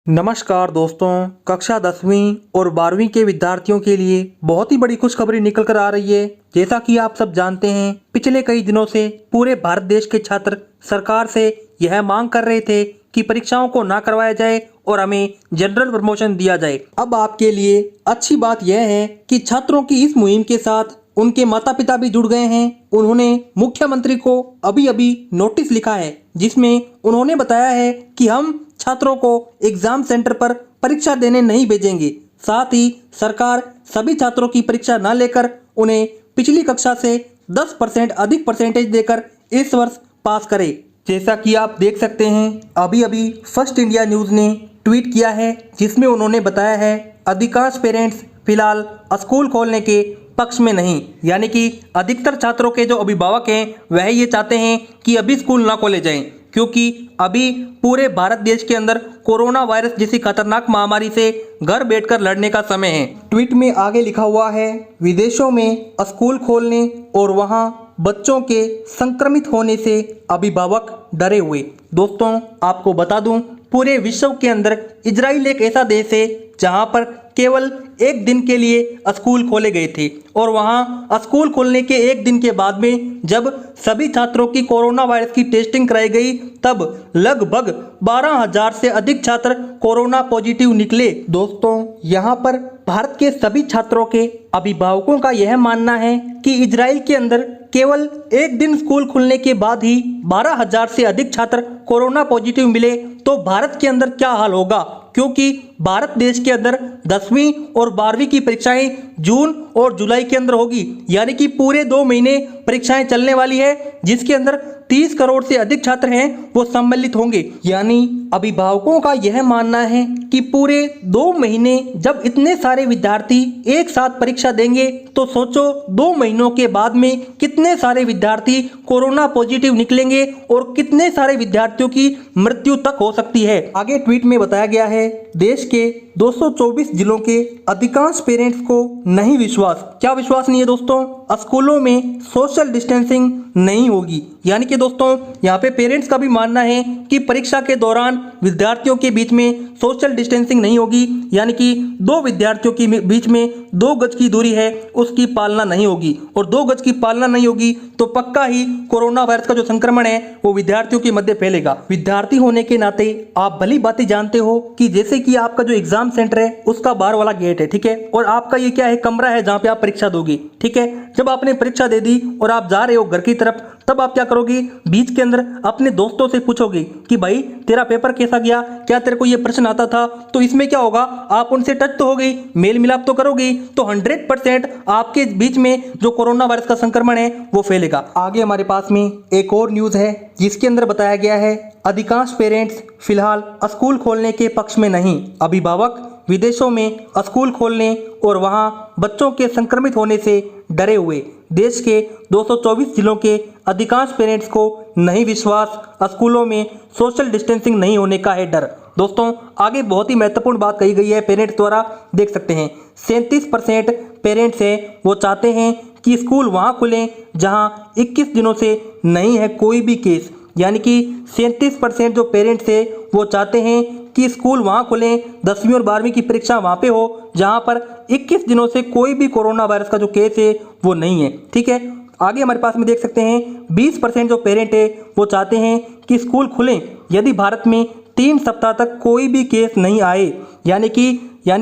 नमस्कार दोस्तों, कक्षा 10वीं और 12वीं के विद्यार्थियों के लिए बहुत ही बड़ी खुशखबरी निकल कर आ रही है। जैसा कि आप सब जानते हैं, पिछले कई दिनों से पूरे भारत देश के छात्र सरकार से यह मांग कर रहे थे कि परीक्षाओं को ना करवाया जाए और हमें जनरल प्रमोशन दिया जाए। अब आपके लिए अच्छी बात यह है कि छात्रों की इस मुहिम के साथ उनके माता पिता भी जुड़ गए हैं। उन्होंने मुख्यमंत्री को अभी अभी नोटिस लिखा है, जिसमें उन्होंने बताया है कि हम छात्रों को एग्जाम सेंटर पर परीक्षा देने नहीं भेजेंगे। साथ ही सरकार सभी छात्रों की परीक्षा न लेकर उन्हें पिछली कक्षा से 10% अधिक परसेंटेज देकर इस वर्ष पास करे। जैसा कि आप देख सकते हैं, अभी अभी फर्स्ट इंडिया न्यूज़ ने ट्वीट किया है, जिसमें उन्होंने बताया है अधिकांश पेरेंट्स फिलहाल स्कूल खोलने के पक्ष में नहीं, यानी कि अधिकतर छात्रों के जो अभिभावक हैं वह ये चाहते हैं कि अभी स्कूल ना खोले जाएं, क्योंकि अभी पूरे भारत देश के अंदर कोरोना वायरस जैसी खतरनाक महामारी से घर बैठकर लड़ने का समय है। ट्वीट में आगे लिखा हुआ है, विदेशों में स्कूल खोलने और वहां बच्चों के संक्रमित होने से अभिभावक डरे हुए। दोस्तों, आपको बता दूं, पूरे विश्व के अंदर इजराइल एक ऐसा देश है जहां पर केवल एक दिन के लिए स्कूल खोले गए थे और वहां स्कूल खोलने के एक दिन के बाद में जब सभी छात्रों की कोरोना वायरस की टेस्टिंग कराई गई, तब लगभग 12,000 से अधिक छात्र कोरोना पॉजिटिव निकले। दोस्तों, यहां पर भारत के सभी छात्रों के अभिभावकों का यह मानना है कि इजराइल के अंदर केवल एक दिन स्कूल खुलने के बाद ही 12,000 से अधिक छात्र कोरोना पॉजिटिव मिले, तो भारत के अंदर क्या हाल होगा, क्योंकि भारत देश के अंदर 10वीं और 12वीं की परीक्षाएं जून और जुलाई के अंदर होगी, यानी कि पूरे 2 महीने परीक्षाएं चलने वाली है, जिसके अंदर 30 करोड़ से अधिक छात्र हैं वो सम्मिलित होंगे। यानी अभिभावकों का यह मानना है कि पूरे 2 महीने जब इतने सारे विद्यार्थी एक साथ परीक्षा देंगे, तो सोचो 2 महीनों के बाद में कितने सारे विद्यार्थी कोरोना पॉजिटिव निकलेंगे और कितने सारे विद्यार्थियों की मृत्यु तक हो सकती है। आगे ट्वीट में बताया गया है, देश के 224 जिलों के अधिकांश पेरेंट्स को नहीं विश्वास। क्या विश्वास नहीं है दोस्तों? स्कूलों में सोशल डिस्टेंसिंग नहीं होगी। यानी कि दोस्तों, यहाँ पे पेरेंट्स का भी मानना है कि परीक्षा के दौरान विद्यार्थियों के बीच में सोशल डिस्टेंसिंग नहीं होगी, यानी कि 2 विद्यार्थियों के बीच में 2 गज की दूरी है उसकी पालना नहीं होगी, और 2 गज की पालना नहीं होगी तो पक्का ही कोरोना वायरस का जो संक्रमण है वो विद्यार्थियों के मध्य फैलेगा। विद्यार्थी होने के नाते आप भली बातें जानते हो कि जैसे कि आपका जो एग्जाम सेंटर है उसका बाहर वाला गेट है, ठीक है, और आपका ये क्या है, कमरा है जहाँ पे आप परीक्षा दोगे, ठीक है। जब आपने परीक्षा दे दी और आप जा रहे हो घर की तरफ, तब आप क्या करोगे, बीच के अंदर अपने दोस्तों से पूछोगे कि भाई तेरा पेपर कैसा गया, क्या तेरे को ये प्रश्न आता था। तो इसमें क्या होगा, आप उनसे टच तो हो गई, मेल मिलाप तो करोगे, तो 100% आपके बीच में जो कोरोना वायरस का संक्रमण है वो फैलेगा। आगे हमारे पास में एक और न्यूज है, जिसके अंदर बताया गया है अधिकांश पेरेंट्स फिलहाल स्कूल खोलने के पक्ष में नहीं, अभिभावक विदेशों में स्कूल खोलने और वहां बच्चों के संक्रमित होने से डरे हुए। देश के 224 जिलों के अधिकांश पेरेंट्स को नहीं विश्वास, स्कूलों में सोशल डिस्टेंसिंग नहीं होने का है डर। दोस्तों, आगे बहुत ही महत्वपूर्ण बात कही गई है पेरेंट्स द्वारा, देख सकते हैं 37% पेरेंट्स हैं वो चाहते हैं कि स्कूल वहां खुलें जहां 21 दिनों से नहीं है कोई भी केस। यानी कि 37% जो पेरेंट्स हैं वो चाहते हैं कि स्कूल वहां खुलें, 10वीं और 12वीं की परीक्षा वहां पे हो जहां पर 21 दिनों से कोई भी कोरोना वायरस का जो केस है वो नहीं है, ठीक है। आगे हमारे पास में देख सकते हैं 20% जो पेरेंट है वो चाहते हैं कि स्कूल खुलें यदि भारत में 3 सप्ताह तक कोई भी केस नहीं आए, यानी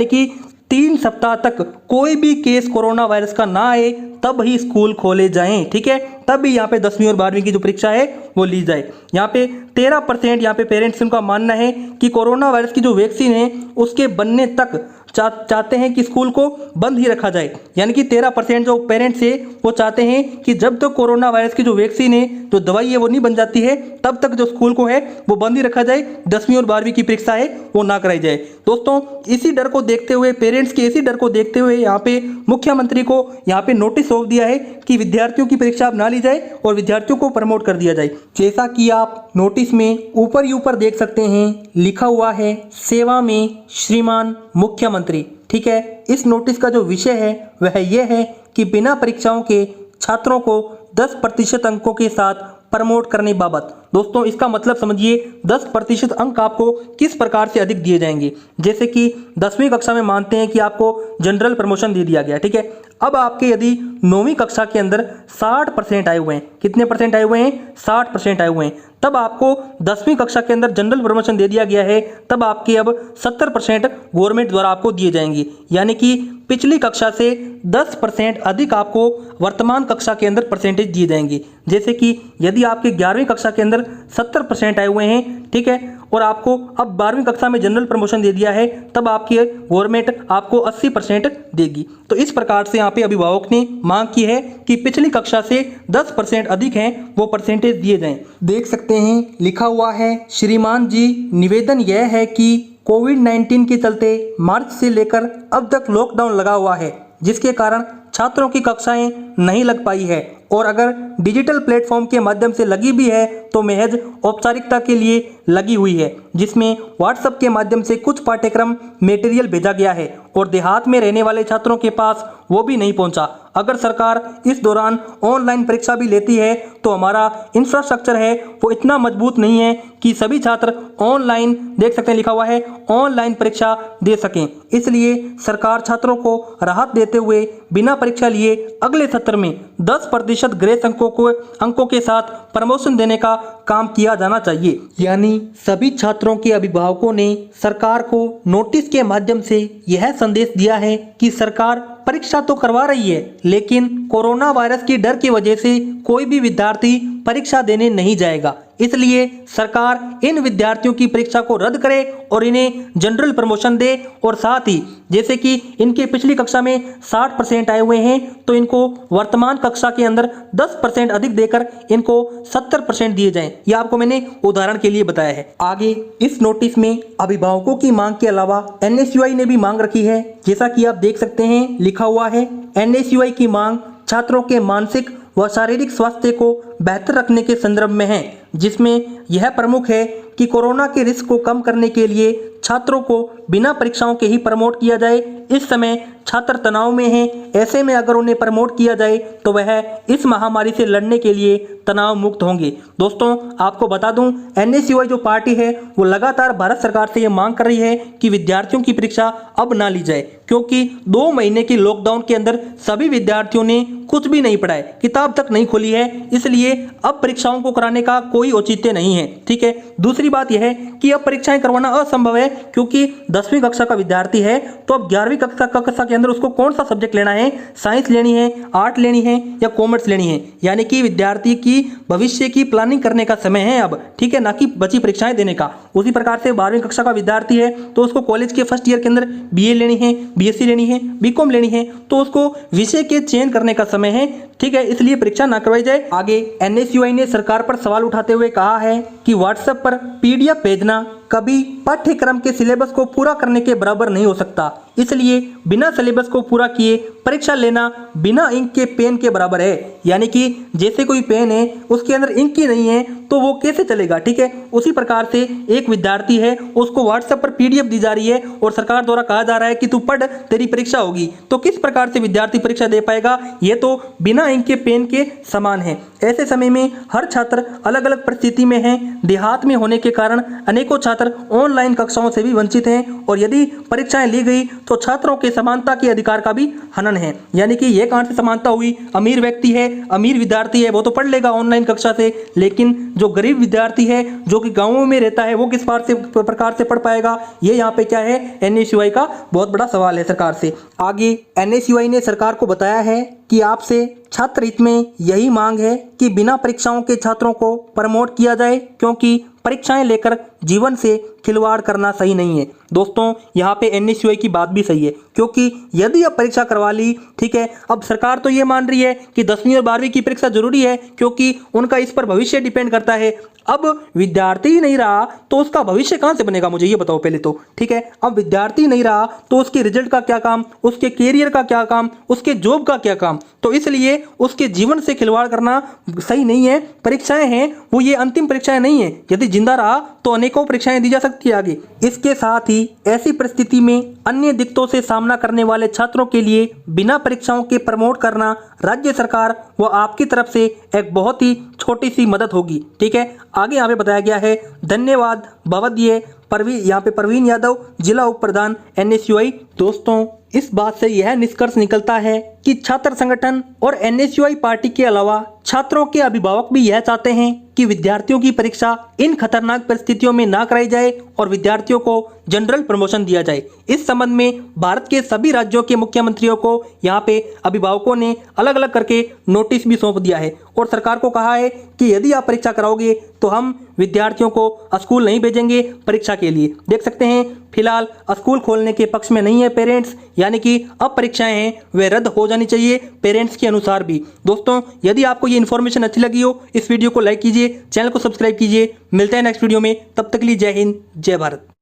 कि 3 सप्ताह तक कोई भी केस कोरोना वायरस का ना आए, तब ही स्कूल खोले जाएं, ठीक है, तब भी यहाँ पे 10वीं और 12वीं की जो परीक्षा है वो ली जाए। यहाँ पे 13% यहाँ पे पेरेंट्स उनका मानना है कि कोरोना वायरस की जो वैक्सीन है उसके बनने तक चाहते हैं कि स्कूल को बंद ही रखा जाए। यानी कि 13% जो पेरेंट्स है वो चाहते हैं कि जब तक तो कोरोना वायरस की जो वैक्सीन है, जो दवाई है वो नहीं बन जाती है, तब तक जो स्कूल को है वो बंद ही रखा जाए, 10वीं और 12वीं की परीक्षा है वो ना कराई जाए। दोस्तों, इसी डर को देखते हुए, पेरेंट्स के इसी डर को देखते हुए यहाँ पे मुख्यमंत्री को यहाँ पे नोटिस सौंप दिया है कि विद्यार्थियों की परीक्षा अब ना ली जाए और विद्यार्थियों को प्रमोट कर दिया जाए। जैसा कि आप नोटिस में ऊपर ही ऊपर देख सकते हैं, लिखा हुआ है सेवा में श्रीमान मुख्यमंत्री, ठीक है। इस नोटिस का जो विषय है वह यह है कि बिना परीक्षाओं के छात्रों को 10% अंकों के साथ प्रमोट करने बाबत दोस्तों इसका मतलब समझिए 10% अंक आपको किस प्रकार से अधिक दिए जाएंगे। जैसे कि 10वीं कक्षा में मानते हैं कि आपको जनरल प्रमोशन दे दिया गया, ठीक है। अब आपके यदि 9वीं कक्षा के अंदर 60% आए हुए हैं, कितने परसेंट आए हुए हैं, 60% आए हुए हैं, तब आपको 10वीं कक्षा के अंदर जनरल प्रमोशन दे दिया गया है, तब आपके अब 70% गवर्नमेंट द्वारा आपको दिए जाएंगे। यानी कि पिछली कक्षा से 10% अधिक आपको वर्तमान कक्षा के अंदर परसेंटेज दिए जाएंगे। जैसे कि यदि आपके 11वीं कक्षा के अंदर 70% आए हुए हैं, ठीक है, और आपको अब 12वीं कक्षा में जनरल प्रमोशन दे दिया है, तब आपकी गवर्नमेंट आपको 80% देगी। तो इस प्रकार से यहाँ पे अभिभावक ने मांग की है कि पिछली कक्षा से 10% अधिक हैं वो परसेंटेज दिए जाएं। देख सकते हैं लिखा हुआ है, श्रीमान जी निवेदन यह है कि कोविड-19 के चलते मार्च से लेकर अब तक लॉकडाउन लगा हुआ है, जिसके कारण छात्रों की कक्षाएं नहीं लग पाई है, और अगर डिजिटल प्लेटफॉर्म के माध्यम से लगी भी है तो महज औपचारिकता के लिए लगी हुई है, जिसमें व्हाट्सएप के माध्यम से कुछ पाठ्यक्रम मटेरियल भेजा गया है और देहात में रहने वाले छात्रों के पास वो भी नहीं पहुंचा। अगर सरकार इस दौरान ऑनलाइन परीक्षा भी लेती है तो हमारा इंफ्रास्ट्रक्चर है वो इतना मजबूत नहीं है कि सभी छात्र ऑनलाइन, देख सकते हैं लिखा हुआ है, ऑनलाइन परीक्षा दे सकें। इसलिए सरकार छात्रों को राहत देते हुए बिना परीक्षा लिए अगले सत्र में 10% ग्रेस अंकों के साथ प्रमोशन देने का काम किया जाना चाहिए। यानी सभी छात्रों के अभिभावकों ने सरकार को नोटिस के माध्यम से यह संदेश दिया है कि सरकार परीक्षा तो करवा रही है, लेकिन कोरोना वायरस की डर की वजह से कोई भी विद्यार्थी परीक्षा देने नहीं जाएगा। इसलिए सरकार इन विद्यार्थियों की परीक्षा को रद्द करे और इन्हें जनरल प्रमोशन दे, और साथ ही जैसे कि इनके पिछली कक्षा में 60% आए हुए हैं तो इनको वर्तमान कक्षा के अंदर 10% अधिक देकर इनको 70% दिए जाएं। ये आपको मैंने उदाहरण के लिए बताया है। आगे इस नोटिस में अभिभावकों की मांग के अलावा NSUI ने भी मांग रखी है। जैसा कि आप देख सकते हैं लिखा हुआ है, NSUI की मांग छात्रों के मानसिक व शारीरिक स्वास्थ्य को बेहतर रखने के संदर्भ में है, जिसमें यह प्रमुख है कि कोरोना के रिस्क को कम करने के लिए छात्रों को बिना परीक्षाओं के ही प्रमोट किया जाए। इस समय छात्र तनाव में हैं, ऐसे में अगर उन्हें प्रमोट किया जाए तो वह इस महामारी से लड़ने के लिए तनाव मुक्त होंगे। दोस्तों आपको बता दूं, NSUI जो पार्टी है वो लगातार भारत सरकार से ये मांग कर रही है कि विद्यार्थियों की परीक्षा अब ना ली जाए, क्योंकि 2 महीने की लॉकडाउन के अंदर सभी विद्यार्थियों ने कुछ भी नहीं पढ़ा है, किताब तक नहीं खोली है, इसलिए अब परीक्षाओं को कराने का कोई औचित्य नहीं है। ठीक है, दूसरी बात यह है कि अब परीक्षाएं करवाना असंभव है, क्योंकि 10वीं कक्षा का विद्यार्थी है तो अब 11वीं कक्षा के अंदर उसको कौन सा सब्जेक्ट लेना है, साइंस लेनी है, आर्ट लेनी है या कॉमर्स लेनी है। यानी कि विद्यार्थी की भविष्य की प्लानिंग करने का समय है अब, ठीक है, ना कि बची परीक्षाएं देने का। उसी प्रकार से 12वीं कक्षा का विद्यार्थी है तो उसको कॉलेज के फर्स्ट ईयर के अंदर BA लेनी है, BSc लेनी है, BCom लेनी है, तो उसको विषय के चयन करने का समय है। ठीक है, इसलिए परीक्षा ना करवाई जाए। आगे NSUI ने सरकार पर सवाल उठाते हुए कहा है कि व्हाट्सएप पर PDF भेजना कभी पाठ्यक्रम के सिलेबस को पूरा करने के बराबर नहीं हो सकता, इसलिए बिना सिलेबस को पूरा किए परीक्षा लेना बिना इंक के पेन के बराबर है। यानी कि जैसे कोई पेन है उसके अंदर इंक ही नहीं है तो वो कैसे चलेगा। ठीक है, उसी प्रकार से एक विद्यार्थी है उसको व्हाट्सएप पर PDF दी जा रही है और सरकार द्वारा कहा जा रहा है कि तू पढ़, तेरी परीक्षा होगी, तो किस प्रकार से विद्यार्थी परीक्षा दे पाएगा। ये तो बिना इंक के पेन के समान है। ऐसे समय में हर छात्र अलग अलग परिस्थिति में है। देहात में होने के कारण अनेकों छात्र ऑनलाइन कक्षाओं से भी वंचित हैं, और यदि परीक्षाएं ली गई तो छात्रों के समानता के अधिकार का भी हनन है। यानी कि यह कहां से समानता हुई, अमीर व्यक्ति है, अमीर विद्यार्थी है, वो तो पढ़ लेगा ऑनलाइन कक्षा से, लेकिन जो गरीब विद्यार्थी है जो कि गांवों में रहता है वो किस प्रकार से पढ़ पाएगा। ये यहाँ पे क्या है, NSUI का बहुत बड़ा सवाल है सरकार से। आगे NSUI ने सरकार को बताया है कि आपसे छात्र हित में यही मांग है कि बिना परीक्षाओं के छात्रों को प्रमोट किया जाए, क्योंकि परीक्षाएं लेकर जीवन से खिलवाड़ करना सही नहीं है। दोस्तों यहाँ पे NSUI की बात भी सही है, क्योंकि यदि अब परीक्षा करवा ली, ठीक है, अब सरकार तो ये मान रही है कि 10वीं और 12वीं की परीक्षा जरूरी है क्योंकि उनका इस पर भविष्य डिपेंड करता है। अब विद्यार्थी ही नहीं रहा तो उसका भविष्य कहां से बनेगा, मुझे ये बताओ पहले तो। ठीक है, अब विद्यार्थी नहीं रहा तो उसके रिजल्ट का क्या काम, उसके कैरियर का क्या काम, उसके जॉब का क्या काम। तो इसलिए उसके जीवन से खिलवाड़ करना सही नहीं है। परीक्षाएं हैं वो ये अंतिम परीक्षाएं नहीं है, यदि जिंदा रहा तो तो अनेकों परीक्षाएं दी जा सकती है आगे। इसके साथ ही ऐसी परिस्थिति में अन्य दिक्कतों से सामना करने वाले छात्रों के लिए बिना परीक्षाओं के प्रमोट करना राज्य सरकार व आपकी तरफ से एक बहुत ही छोटी सी मदद होगी। ठीक है, आगे यहाँ पे बताया गया है। धन्यवाद भवदीय प्रवीण यादव, जिला उप प्रधान NSUI। दोस्तों, इस बात से यह निष्कर्ष निकलता है कि छात्र संगठन और NSUI पार्टी के अलावा छात्रों के अभिभावक भी यह चाहते हैं कि विद्यार्थियों की परीक्षा इन खतरनाक परिस्थितियों में ना कराई जाए और विद्यार्थियों को जनरल प्रमोशन दिया जाए। इस संबंध में भारत के सभी राज्यों के मुख्यमंत्रियों को यहाँ पे अभिभावकों ने अलग अलग करके नोटिस भी सौंप दिया है और सरकार को कहा है कि यदि आप परीक्षा कराओगे तो हम विद्यार्थियों को स्कूल नहीं भेजेंगे परीक्षा के लिए। देख सकते हैं फिलहाल स्कूल खोलने के पक्ष में नहीं है पेरेंट्स, यानी कि अब परीक्षाएं हैं वे रद्द हो जानी चाहिए पेरेंट्स के अनुसार भी। दोस्तों, यदि आपको ये इन्फॉर्मेशन अच्छी लगी हो, इस वीडियो को लाइक कीजिए, चैनल को सब्सक्राइब कीजिए। मिलते हैं नेक्स्ट वीडियो में, तब तक के लिए जय हिंद, जय भारत।